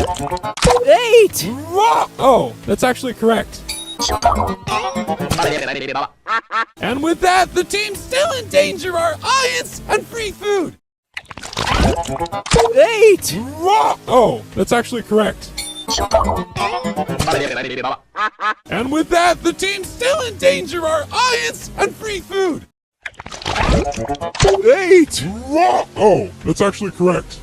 8! Oh, that's actually correct. And with that, the team still in danger are audience and free food. 8! Oh, that's actually correct. And with that, the team still in danger are audience and free food. 8! Oh, that's actually correct.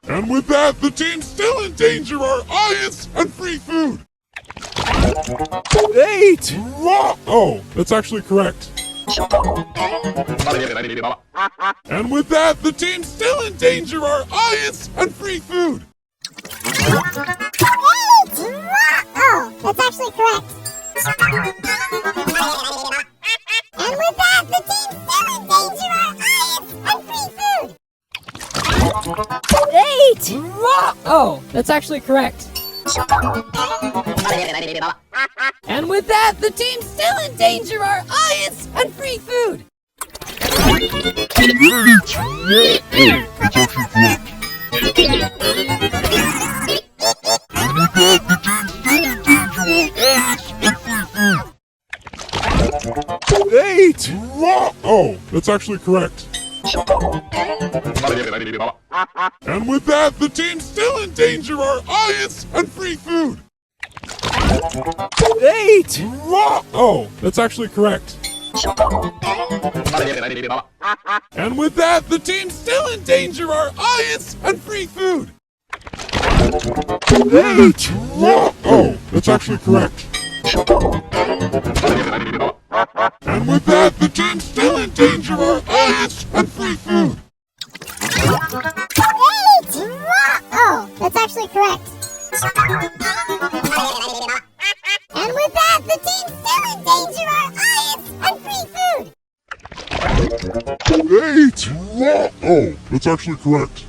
And with that, the team still in danger are audience and free food. 8! Oh, that's actually correct. And with that, the team still in danger are audience and free food. 8! Oh, that's actually correct. And with that, the team still in danger are audience and free food. 8! Oh, that's actually correct. And with that, the team still in danger are audience and free food. 8! Oh, that's actually correct. And with that, the team still in danger are audience and free food. 8! Oh, that's actually correct. And with that, the team still in danger are audience and free food. 8! Oh, that's actually correct. And with that, the team still in danger are audience and free food. 8! Oh, that's actually correct. And with that, the team still in danger are audience and free food. 8! Oh, that's actually correct.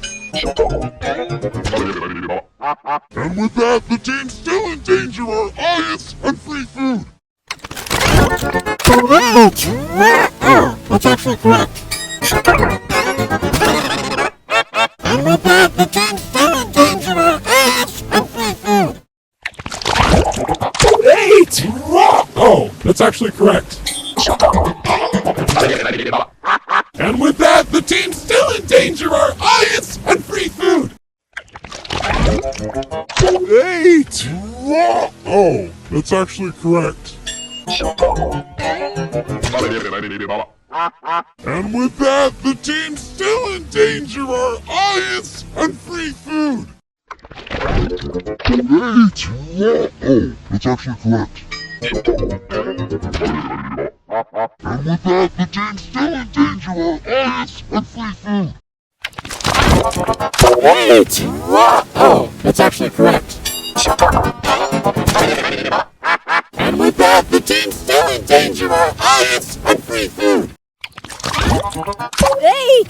And with that, the team still in danger are audience and free food. 8! Oh, that's actually correct. And with that, the team still in danger are audience and free food. 8! Oh, that's actually correct. And with that, the team still in danger are audience and free food. 8! Oh, that's actually correct. And with that, the team still in danger are audience and free food. 8! Oh, that's actually correct. And with that, the team still in danger are audience and free food. 8! Oh, that's actually correct. And with that, the team still in danger are audience and free food.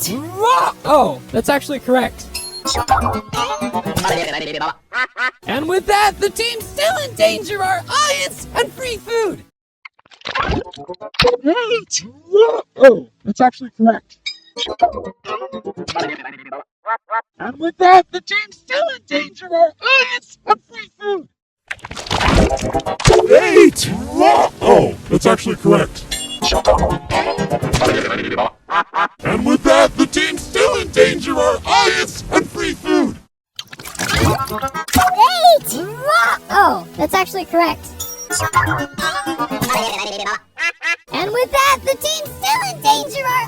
8! Oh, that's actually correct. And with that, the team still in danger are audience and free food. 8! Oh, that's actually correct. And with that, the team still in danger are audience and free food. 8! Oh, that's actually correct. And with that, the team still in danger are audience and free food. 8! Oh, that's actually correct. And with that, the team still in danger are